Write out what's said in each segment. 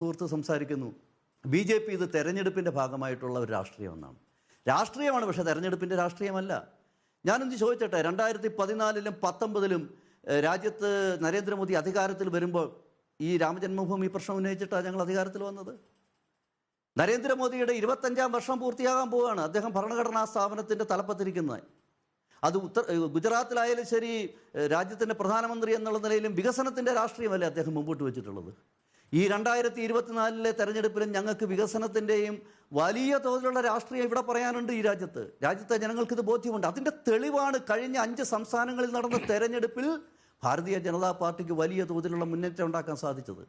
സുഹൃത്ത് സംസാരിക്കുന്നു. BJP ഇത് തെരഞ്ഞെടുപ്പിൻ്റെ ഭാഗമായിട്ടുള്ള ഒരു രാഷ്ട്രീയമെന്നാണ്. രാഷ്ട്രീയമാണ്, പക്ഷേ തെരഞ്ഞെടുപ്പിൻ്റെ രാഷ്ട്രീയമല്ല. ഞാനൊന്ന് ചോദിച്ചോട്ടെ, 2014-ലും 2019-ലും രാജ്യത്ത് നരേന്ദ്രമോദി അധികാരത്തിൽ വരുമ്പോൾ ഈ രാമജന്മഭൂമി പ്രശ്നം ഉന്നയിച്ചിട്ടാണ് ഞങ്ങൾ അധികാരത്തിൽ വന്നത്. നരേന്ദ്രമോദിയുടെ 25-ാം വർഷം പൂർത്തിയാകാൻ പോവുകയാണ്. അദ്ദേഹം ഭരണഘടനാ സ്ഥാപനത്തിൻ്റെ തലപ്പത്തിരിക്കുന്നത്. അത് ഗുജറാത്തിലായാലും ശരി, രാജ്യത്തിൻ്റെ പ്രധാനമന്ത്രി എന്നുള്ള നിലയിലും വികസനത്തിൻ്റെ രാഷ്ട്രീയമല്ലേ അദ്ദേഹം മുമ്പോട്ട് വെച്ചിട്ടുള്ളത്. ഈ 2024-ലെ തെരഞ്ഞെടുപ്പിലും ഞങ്ങൾക്ക് വികസനത്തിൻ്റെയും വലിയ തോതിലുള്ള രാഷ്ട്രീയം ഇവിടെ പറയാനുണ്ട്. ഈ രാജ്യത്തെ ജനങ്ങൾക്കിത് ബോധ്യമുണ്ട്. അതിൻ്റെ തെളിവാണ് കഴിഞ്ഞ 5 സംസ്ഥാനങ്ങളിൽ നടന്ന തെരഞ്ഞെടുപ്പിൽ ഭാരതീയ ജനതാ പാർട്ടിക്ക് വലിയ തോതിലുള്ള മുന്നേറ്റം ഉണ്ടാക്കാൻ സാധിച്ചത്.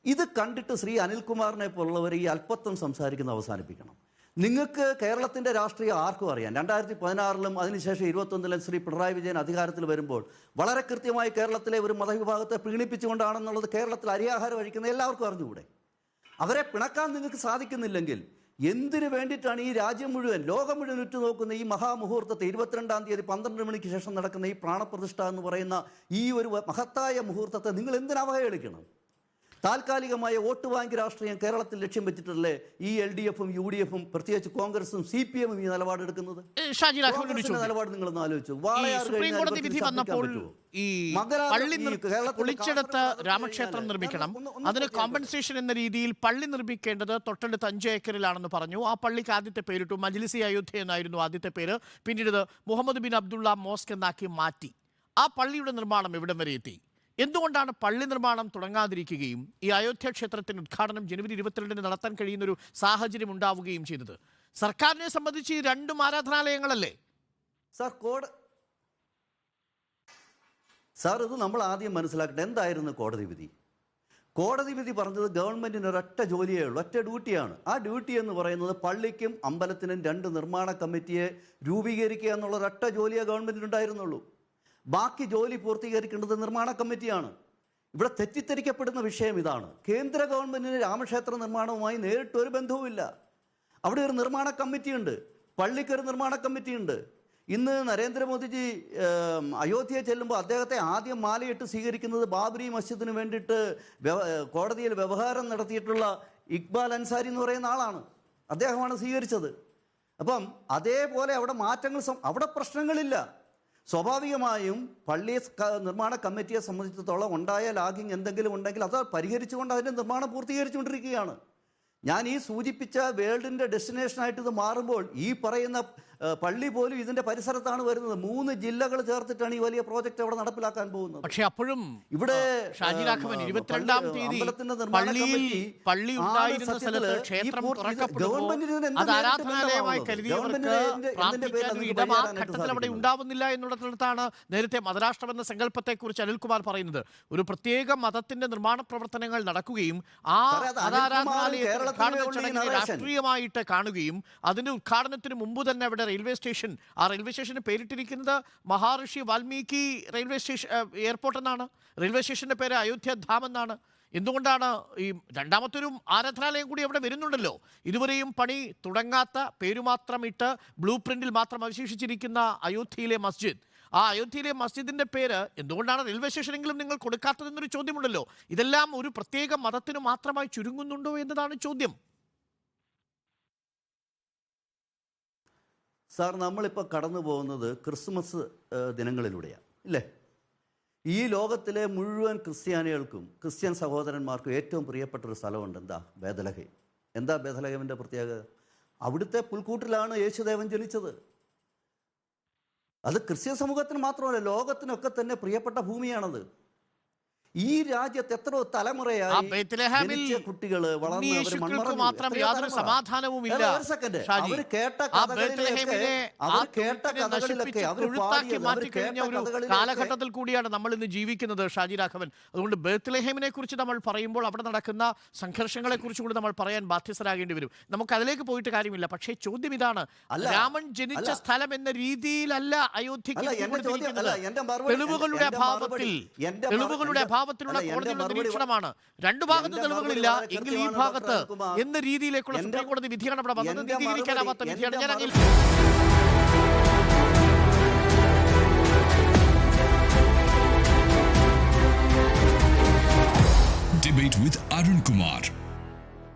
ഇത് കണ്ടിട്ട് ശ്രീ അനിൽകുമാറിനെ പോലുള്ളവർ ഈ അല്പത്വം സംസാരിക്കുന്നത് അവസാനിപ്പിക്കണം. നിങ്ങൾക്ക് കേരളത്തിൻ്റെ രാഷ്ട്രീയം ആർക്കും അറിയാം. 2016-ലും അതിനുശേഷം 2021-ലും ശ്രീ പിണറായി വിജയൻ അധികാരത്തിൽ വരുമ്പോൾ വളരെ കൃത്യമായി കേരളത്തിലെ ഒരു മതവിഭാഗത്തെ പീഡിപ്പിച്ചുകൊണ്ടാണെന്നുള്ളത് കേരളത്തിൽ അരിയാഹാരം കഴിക്കുന്ന എല്ലാവർക്കും അറിഞ്ഞുകൂടെ? അവരെ പിണക്കാൻ നിങ്ങൾക്ക് സാധിക്കുന്നില്ലെങ്കിൽ എന്തിനു വേണ്ടിയിട്ടാണ് ഈ രാജ്യം മുഴുവൻ, ലോകം മുഴുവൻ ഉറ്റുനോക്കുന്ന ഈ മഹാമുഹൂർത്തത്തെ 22-ാം തീയതി 12 മണിക്ക് ശേഷം നടക്കുന്ന ഈ പ്രാണപ്രതിഷ്ഠ എന്ന് പറയുന്ന ഈ ഒരു മഹത്തായ മുഹൂർത്തത്തെ നിങ്ങൾ എന്തിനു അവഹേളിക്കണം? താൽക്കാലികമായ വോട്ട് ബാങ്ക് രാഷ്ട്രീയം കേരളത്തിൽ ലക്ഷ്യം വെച്ചിട്ടല്ലേ ഈ LDF-ഉം UDF-ഉം പ്രത്യേകിച്ച് കോൺഗ്രസും CPM-ഉം ഈ നിലപാടെടുക്കുന്നത്? നിലപാട് നിങ്ങളൊന്ന് ആലോചിച്ചു. പൊളിച്ചെടുത്ത് രാമക്ഷേത്രം നിർമ്മിക്കണം, അതിന് കോമ്പൻസേഷൻ എന്ന രീതിയിൽ പള്ളി നിർമ്മിക്കേണ്ടത് തൊട്ടടുത്ത് 5 ഏക്കറിലാണെന്ന് പറഞ്ഞു. ആ പള്ളിക്ക് ആദ്യത്തെ പേരിട്ടു, മജ്ലിസി അയോധ്യ എന്നായിരുന്നു ആദ്യത്തെ പേര്. പിന്നീട് മുഹമ്മദ് ബിൻ അബ്ദുള്ള മോസ്ക് എന്നാക്കി മാറ്റി. ആ പള്ളിയുടെ നിർമ്മാണം എവിടം വരെ എത്തി? എന്തുകൊണ്ടാണ് പള്ളി നിർമ്മാണം തുടങ്ങാതിരിക്കുകയും ഈ അയോധ്യ ക്ഷേത്രത്തിന്റെ ഉദ്ഘാടനം ജനുവരി 22-ന് നടത്താൻ കഴിയുന്നൊരു സാഹചര്യം ഉണ്ടാവുകയും ചെയ്തത്? സർക്കാരിനെ സംബന്ധിച്ച് ഈ 2 ആരാധനാലയങ്ങളല്ലേ സാർ? ഇത് നമ്മൾ ആദ്യം മനസ്സിലാക്കട്ടെ. എന്തായിരുന്നു കോടതി വിധി? കോടതി വിധി പറഞ്ഞത് ഗവൺമെൻറ്റിന് ഒരൊറ്റ ജോലിയേ ഉള്ളൂ, ഒറ്റ ഡ്യൂട്ടിയാണ്. ആ ഡ്യൂട്ടി എന്ന് പറയുന്നത് പള്ളിക്കും അമ്പലത്തിനും 2 നിർമ്മാണ കമ്മിറ്റിയെ രൂപീകരിക്കുക എന്നുള്ള ഒരൊറ്റ ജോലിയേ ഗവൺമെൻറ്റിനുണ്ടായിരുന്നുള്ളൂ. ബാക്കി ജോലി പൂർത്തീകരിക്കേണ്ടത് നിർമ്മാണ കമ്മിറ്റിയാണ്. ഇവിടെ തെറ്റിദ്ധരിക്കപ്പെടുന്ന വിഷയം ഇതാണ്. കേന്ദ്ര ഗവൺമെൻറ്റിന് രാമക്ഷേത്ര നിർമ്മാണവുമായി നേരിട്ടൊരു ബന്ധവുമില്ല. അവിടെ ഒരു നിർമ്മാണ കമ്മിറ്റിയുണ്ട്, പള്ളിക്കൊരു നിർമ്മാണ കമ്മിറ്റിയുണ്ട്. ഇന്ന് നരേന്ദ്രമോദിജി അയോധ്യയിൽ ചെല്ലുമ്പോൾ അദ്ദേഹത്തെ ആദ്യം മാലയിട്ട് സ്വീകരിക്കുന്നത് ബാബരി മസ്ജിദിന് വേണ്ടിയിട്ട് കോടതിയിൽ വ്യവഹാരം നടത്തിയിട്ടുള്ള ഇക്ബാൽ അൻസാരി എന്ന് പറയുന്ന ആളാണ്. അദ്ദേഹമാണ് സ്വീകരിച്ചത്. അപ്പം അതേപോലെ അവിടെ മാറ്റങ്ങൾ, അവിടെ പ്രശ്നങ്ങളില്ല. സ്വാഭാവികമായും പള്ളി നിർമ്മാണ കമ്മിറ്റിയെ സംബന്ധിച്ചിടത്തോളം ഉണ്ടായ ലാഗിങ് എന്തെങ്കിലും ഉണ്ടെങ്കിൽ അത് പരിഹരിച്ചുകൊണ്ട് അതിൻ്റെ നിർമ്മാണം പൂർത്തീകരിച്ചുകൊണ്ടിരിക്കുകയാണ്. ഞാൻ ഈ സൂചിപ്പിച്ച വേൾഡിൻ്റെ ഡെസ്റ്റിനേഷനായിട്ട് ഇത് മാറുമ്പോൾ ഈ പറയുന്ന പള്ളി പോലും ഇതിന്റെ പരിസരത്താണ് വരുന്നത്. 3 ജില്ലകൾ ചേർത്തിട്ടാണ് ഈ വലിയ പ്രോജക്റ്റ് അവിടെ നടപ്പിലാക്കാൻ പോകുന്നത്. പക്ഷേ അപ്പോഴും ഇവിടെ ഗവൺമെന്റിന് ഉണ്ടാവുന്നില്ല എന്നുള്ളതാണ് നേരത്തെ മതരാഷ്ട്രം എന്ന സങ്കല്പത്തെ കുറിച്ച് അനിൽകുമാർ പറയുന്നത്. ഒരു പ്രത്യേക മതത്തിന്റെ നിർമ്മാണ പ്രവർത്തനങ്ങൾ നടക്കുകയും ആ മതാരാധനാലയത്തെ രാഷ്ട്രീയമായിട്ട് കാണുകയും അതിന്റെ ഉദ്ഘാടനത്തിന് മുമ്പ് തന്നെ അവിടെ റെയിൽവേ സ്റ്റേഷൻ, ആ റെയിൽവേ സ്റ്റേഷന് പേരിട്ടിരിക്കുന്നത് Maharishi Valmiki railway station airport എന്നാണ്. റെയിൽവേ സ്റ്റേഷന്റെ പേര് അയോധ്യധാം എന്നാണ്. എന്തുകൊണ്ടാണ് ഈ രണ്ടാമത്തൊരു ആരാധനാലയം കൂടി അവിടെ വരുന്നുണ്ടല്ലോ? ഇതുവരെയും പണി തുടങ്ങാത്ത, പേരുമാത്രം ഇട്ട് ബ്ലൂ പ്രിന്റിൽ മാത്രം അവശേഷിച്ചിരിക്കുന്ന അയോധ്യയിലെ മസ്ജിദ്, ആ അയോധ്യയിലെ മസ്ജിദിന്റെ പേര് എന്തുകൊണ്ടാണ് റെയിൽവേ സ്റ്റേഷനെങ്കിലും നിങ്ങൾ കൊടുക്കാത്തതെന്നൊരു ചോദ്യമുണ്ടല്ലോ. ഇതെല്ലാം ഒരു പ്രത്യേക മതത്തിന് മാത്രമായി ചുരുങ്ങുന്നുണ്ടോ എന്നതാണ് ചോദ്യം. സാർ, നമ്മളിപ്പോൾ കടന്നു പോകുന്നത് ക്രിസ്മസ് ദിനങ്ങളിലൂടെയാണ് ഇല്ലേ? ഈ ലോകത്തിലെ മുഴുവൻ ക്രിസ്ത്യാനികൾക്കും ക്രിസ്ത്യൻ സഹോദരന്മാർക്കും ഏറ്റവും പ്രിയപ്പെട്ടൊരു സ്ഥലമുണ്ട്. എന്താ? ബേത്ലഹേം. എന്താ ബേത്ലഹേമിൻ്റെ പ്രത്യേകത? അവിടുത്തെ പുൽക്കൂട്ടിലാണ് യേശുദേവൻ ജനിച്ചത്. അത് ക്രിസ്ത്യൻ സമൂഹത്തിന് മാത്രമല്ല, ലോകത്തിനൊക്കെ തന്നെ പ്രിയപ്പെട്ട ഭൂമിയാണത്. ഈ രാജ്യത്ത് എത്ര തലമുറയായി കുട്ടികൾ വളർന്ന് മാത്രം യാതൊരു സമാധാനവും ഇല്ല. കാലഘട്ടത്തിൽ കൂടിയാണ് നമ്മൾ ഇന്ന് ജീവിക്കുന്നത് ഷാജി രാഘവൻ. അതുകൊണ്ട് ബേത്ലഹേമിനെ കുറിച്ച് നമ്മൾ പറയുമ്പോൾ അവിടെ നടക്കുന്ന സംഘർഷങ്ങളെ കുറിച്ച് കൂടി നമ്മൾ പറയാൻ ബാധ്യസ്ഥരാകേണ്ടി വരും. നമുക്ക് അതിലേക്ക് പോയിട്ട് കാര്യമില്ല. പക്ഷേ ചോദ്യം ഇതാണ്, രാമൻ ജനിച്ച സ്ഥലം എന്ന രീതിയിലല്ല അയോധ്യയ്ക്ക് തെളിവുകളുടെ അഭാവത്തിലുള്ള കോടതിയുടെ നിരീക്ഷണമാണ്. 2 ഭാഗത്ത് തെളിവുകളില്ല എങ്കിൽ ഈ ഭാഗത്ത് എന്ന രീതിയിലേക്കുള്ള സുപ്രീം കോടതി വിധിയാണ് അവിടെ വന്നത്. നീതീകരിക്കാനാവാത്ത വിധിയാണ്. ഞാൻ Debate with Arun Kumar.